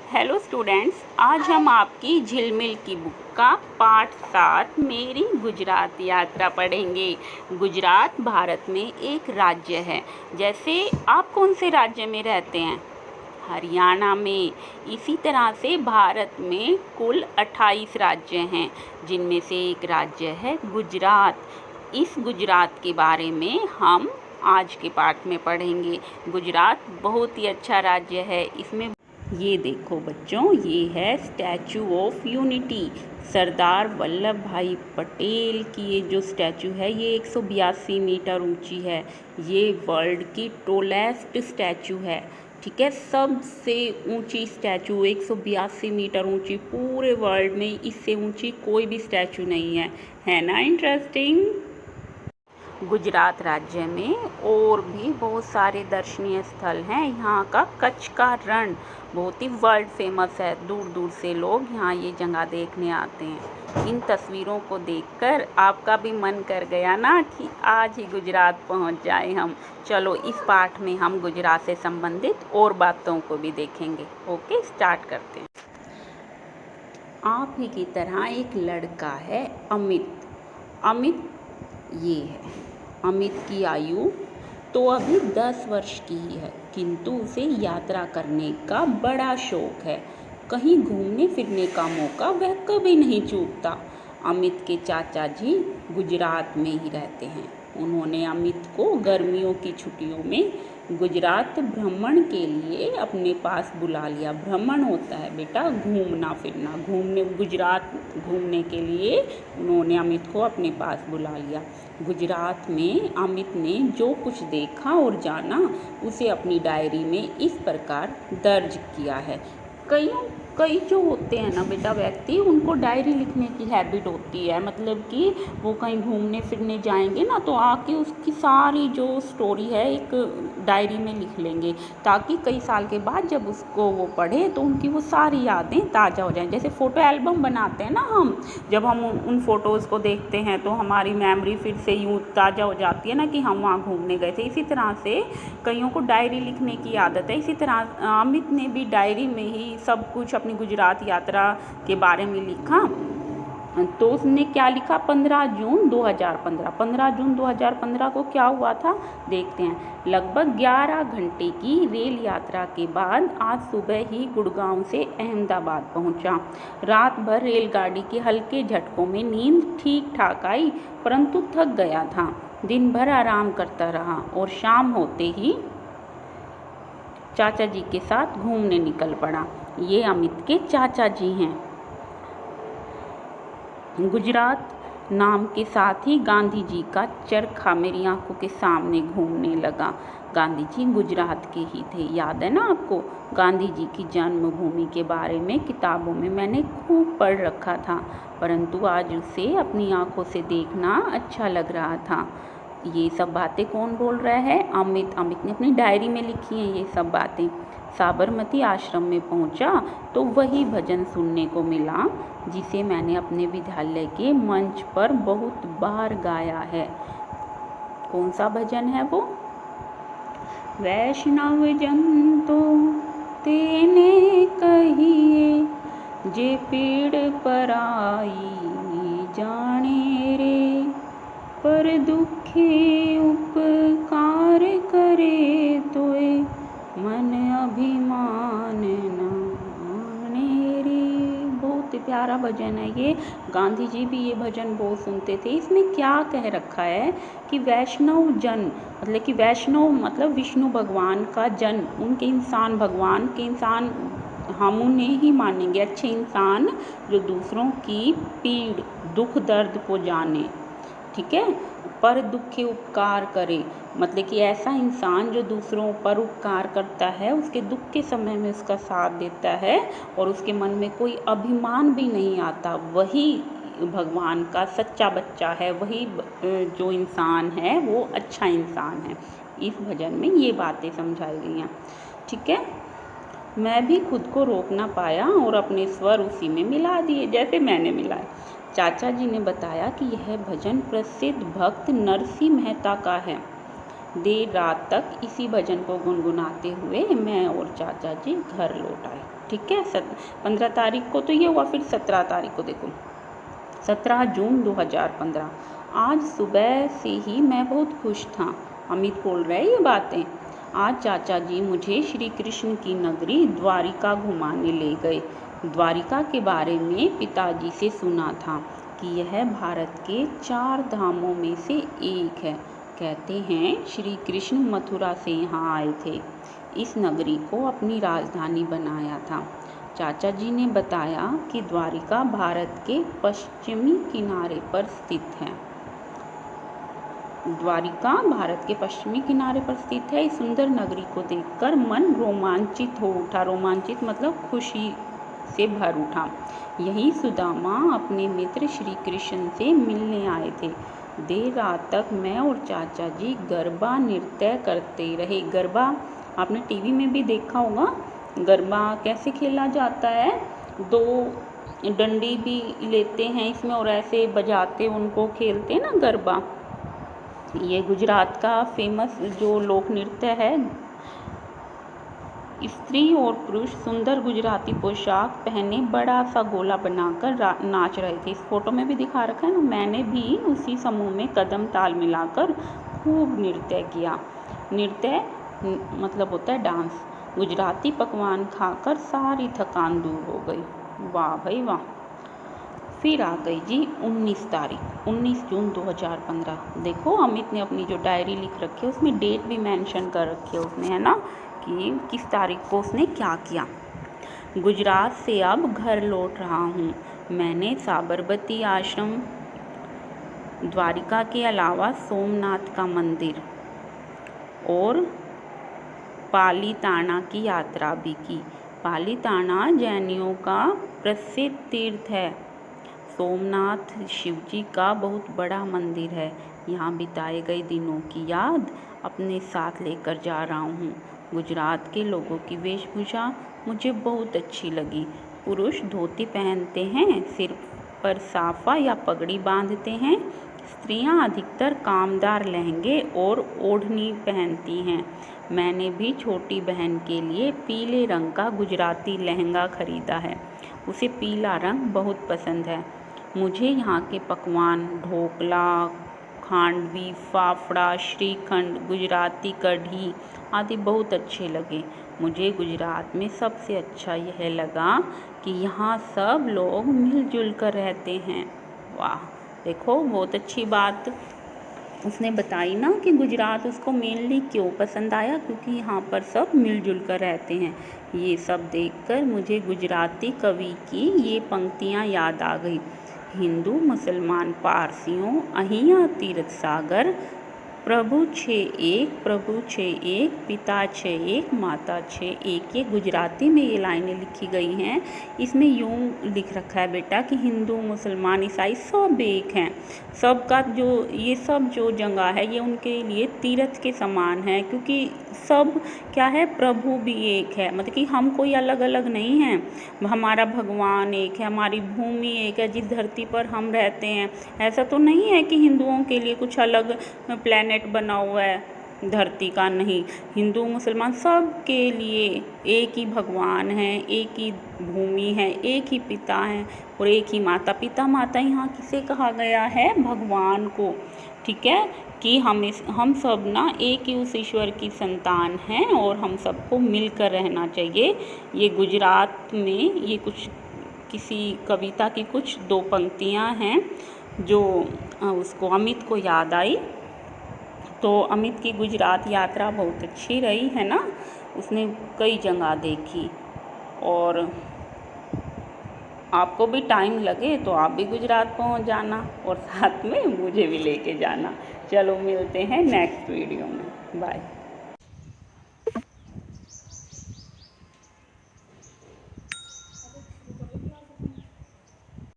Hello students, आज हम आपकी झिलमिल की बुक का पाठ 7 मेरी गुजरात यात्रा पढ़ेंगे। गुजरात भारत में एक राज्य है। जैसे आप कौन से राज्य में रहते हैं? हरियाणा में। इसी तरह से भारत में कुल 28 राज्य हैं, जिनमें से एक राज्य है गुजरात। इस गुजरात के बारे में हम आज के पाठ में पढ़ेंगे। गुजरात बहुत ही अच्छा राज्य है। इसमें ये देखो बच्चों, ये है statue of unity. Sardar Vallabh भाई पटेल की ये जो स्टैचू है, ये 182 मीटर ऊंची है। ये वर्ल्ड की टॉलेस्ट स्टैचू है। ठीक है, सबसे ऊंची स्टैचू 182 मीटर ऊंची। पूरे वर्ल्ड में इससे ऊंची कोई भी स्टैचू नहीं है ना इंटरेस्टिंग। गुजरात राज्य में और भी बहुत सारे दर्शनीय स्थल हैं। यहाँ का कच्छ का रण बहुत ही वर्ल्ड फेमस है। दूर दूर से लोग यहाँ ये जगह देखने आते हैं। इन तस्वीरों को देखकर आपका भी मन कर गया ना कि आज ही गुजरात पहुँच जाए हम। चलो, इस पाठ में हम गुजरात से संबंधित और बातों को भी देखेंगे। ओके, स्टार्ट करते हैं। आप ही की तरह एक लड़का है अमित ये है। अमित की आयु तो अभी 10 वर्ष की ही है, किंतु उसे यात्रा करने का बड़ा शौक है। कहीं घूमने फिरने का मौका वह कभी नहीं चूकता। अमित के चाचा जी गुजरात में ही रहते हैं। उन्होंने अमित को गर्मियों की छुट्टियों में गुजरात भ्रमण के लिए अपने पास बुला लिया। भ्रमण होता है बेटा घूमना फिरना। गुजरात घूमने के लिए उन्होंने अमित को अपने पास बुला लिया। गुजरात में अमित ने जो कुछ देखा और जाना, उसे अपनी डायरी में इस प्रकार दर्ज किया है। कई जो होते हैं ना बेटा व्यक्ति, उनको डायरी लिखने की हैबिट होती है। मतलब कि वो कहीं घूमने फिरने जाएंगे ना, तो आके उसकी सारी जो स्टोरी है एक डायरी में लिख लेंगे, ताकि कई साल के बाद जब उसको वो पढ़े तो उनकी वो सारी यादें ताज़ा हो जाएं। जैसे फ़ोटो एल्बम बनाते हैं ना हम, जब हम उन फ़ोटोज़ को देखते हैं तो हमारी मेमोरी फिर से यूँ ताज़ा हो जाती है ना कि हम वहाँ घूमने गए थे। इसी तरह से कईयों को डायरी लिखने की आदत है। इसी तरह अमित ने भी डायरी में ही सब कुछ अपनी गुजरात यात्रा के बारे में लिखा। तो उसने क्या लिखा? 15 जून 2015 को क्या हुआ था देखते हैं। लगभग 11 घंटे की रेल यात्रा के बाद आज सुबह ही गुड़गांव से अहमदाबाद पहुंचा। रात भर रेलगाड़ी के हल्के झटकों में नींद ठीक ठाक आई, परंतु थक गया था। दिन भर आराम करता रहा और शाम होते ही चाचा जी के साथ घूमने निकल पड़ा। ये अमित के चाचा जी हैं। गुजरात नाम के साथ ही गांधी जी का चरखा मेरी आंखों के सामने घूमने लगा। गांधी जी गुजरात के ही थे, याद है ना आपको? गांधी जी की जन्मभूमि के बारे में किताबों में मैंने खूब पढ़ रखा था, परंतु आज उसे अपनी आंखों से देखना अच्छा लग रहा था। ये सब बातें कौन बोल रहा है? अमित ने अपनी डायरी में लिखी हैं ये सब बातें। साबरमती आश्रम में पहुंचा तो वही भजन सुनने को मिला जिसे मैंने अपने विद्यालय के मंच पर बहुत बार गाया है। कौन सा भजन है वो? वैष्णव जन तो तेने कहिए, जे पीड़ पराई जाने रे, पर दुखे उपकार करे तोए, मन अभिमान नाने रे। बहुत प्यारा भजन है ये। गांधी जी भी ये भजन बहुत सुनते थे। इसमें क्या कह रखा है कि वैष्णव जन मतलब कि वैष्णव मतलब विष्णु भगवान का जन, उनके इंसान, भगवान के इंसान हम उन्हें ही मानेंगे। अच्छे इंसान जो दूसरों की पीड़ दुख दर्द को जाने, ठीक है। पर दुखे उपकार करे, मतलब कि ऐसा इंसान जो दूसरों पर उपकार करता है, उसके दुख के समय में उसका साथ देता है और उसके मन में कोई अभिमान भी नहीं आता, वही भगवान का सच्चा बच्चा है। वही जो इंसान है वो अच्छा इंसान है। इस भजन में ये बातें समझाई गई हैं, ठीक है। मैं भी खुद को रोक ना पाया और अपने स्वर उसी में मिला दिए जैसे मैंने मिलाए। चाचा जी ने बताया कि यह भजन प्रसिद्ध भक्त नरसिंह मेहता का है, देर रात तक इसी भजन को गुनगुनाते हुए मैं और चाचा जी घर लौट आए। ठीक है, 15 तारीख को तो ये हुआ, फिर 17 तारीख को देखो, 17 जून 2015। आज सुबह से ही मैं बहुत खुश था। अमित बोल रहे हैं ये बातें। आज चाचा जी मुझे श्री कृष्ण की नगरी द्वारिका घुमाने ले गए। द्वारिका के बारे में पिताजी से सुना था कि यह भारत के 4 धामों में से एक है। कहते हैं श्री कृष्ण मथुरा से यहाँ आए थे, इस नगरी को अपनी राजधानी बनाया था। चाचा जी ने बताया कि द्वारिका भारत के पश्चिमी किनारे पर स्थित है। द्वारिका भारत के पश्चिमी किनारे पर स्थित है। इस सुंदर नगरी को देखकर मन रोमांचित हो उठा। रोमांचित मतलब खुशी से भर उठा। यही सुदामा अपने मित्र श्री कृष्ण से मिलने आए थे। देर रात तक मैं और चाचा जी गरबा नृत्य करते रहे। गरबा आपने टीवी में भी देखा होगा। गरबा कैसे खेला जाता है, 2 डंडी भी लेते हैं इसमें और ऐसे बजाते उनको खेलते हैं ना गरबा। ये गुजरात का फेमस जो लोक नृत्य है। स्त्री और पुरुष सुंदर गुजराती पोशाक पहने बड़ा सा गोला बनाकर नाच रहे थे। इस फोटो में भी दिखा रखा है ना। मैंने भी उसी समूह में कदम ताल मिलाकर खूब नृत्य किया। नृत्य मतलब होता है डांस। गुजराती पकवान खाकर सारी थकान दूर हो गई। वाह भाई वाह। फिर आ गई जी 19 तारीख, 19 जून 2015। देखो अमित ने अपनी जो डायरी लिख रखी है उसमें डेट भी मेंशन कर रखी है उसने, है ना, कि किस तारीख को उसने क्या किया। गुजरात से अब घर लौट रहा हूँ। मैंने साबरमती आश्रम, द्वारिका के अलावा सोमनाथ का मंदिर और पालीताना की यात्रा भी की। पालीताना जैनियों का प्रसिद्ध तीर्थ है। सोमनाथ शिवजी का बहुत बड़ा मंदिर है। यहाँ बिताए गए दिनों की याद अपने साथ लेकर जा रहा हूँ। गुजरात के लोगों की वेशभूषा मुझे बहुत अच्छी लगी। पुरुष धोती पहनते हैं, सिर पर साफा या पगड़ी बांधते हैं। स्त्रियां अधिकतर कामदार लहंगे और ओढ़नी पहनती हैं। मैंने भी छोटी बहन के लिए पीले रंग का गुजराती लहंगा खरीदा है। उसे पीला रंग बहुत पसंद है। मुझे यहाँ के पकवान ढोकला, खांडवी, फाफड़ा, श्रीखंड, गुजराती कढ़ी आदि बहुत अच्छे लगे। मुझे गुजरात में सबसे अच्छा यह लगा कि यहाँ सब लोग मिलजुल कर रहते हैं। वाह, देखो बहुत अच्छी बात उसने बताई ना कि गुजरात उसको मेनली क्यों पसंद आया, क्योंकि यहाँ पर सब मिलजुल कर रहते हैं। ये सब देखकर मुझे गुजराती कवि की ये पंक्तियाँ याद आ गई। हिंदू मुसलमान पारसियों अहिया तीर्थ सागर, प्रभु छे एक, पिता छे एक, माता छे एक। ये गुजराती में ये लाइनें लिखी गई हैं। इसमें यूँ लिख रखा है बेटा कि हिंदू मुसलमान ईसाई सब एक हैं। सबका जो ये सब जो जगह है ये उनके लिए तीर्थ के समान है, क्योंकि सब क्या है, प्रभु भी एक है। मतलब कि हम कोई अलग अलग नहीं हैं। हमारा भगवान एक है, हमारी भूमि एक है जिस धरती पर हम रहते हैं। ऐसा तो नहीं है कि हिंदुओं के लिए कुछ अलग प्लेनेट बना हुआ है धरती का, नहीं। हिंदू मुसलमान सब के लिए एक ही भगवान है, एक ही भूमि है, एक ही पिता है और एक ही माता। पिता माता यहाँ किसे कहा गया है? भगवान को। ठीक है, कि हम सब ना एक ही उस ईश्वर की संतान हैं और हम सबको मिलकर रहना चाहिए। ये गुजरात में ये कुछ किसी कविता की कुछ 2 पंक्तियाँ हैं जो उसको अमित को याद आई। तो अमित की गुजरात यात्रा बहुत अच्छी रही है ना। उसने कई जगह देखी और आपको भी टाइम लगे तो आप भी गुजरात पहुंच जाना और साथ में मुझे भी लेके जाना। चलो मिलते हैं नेक्स्ट वीडियो में। बाय।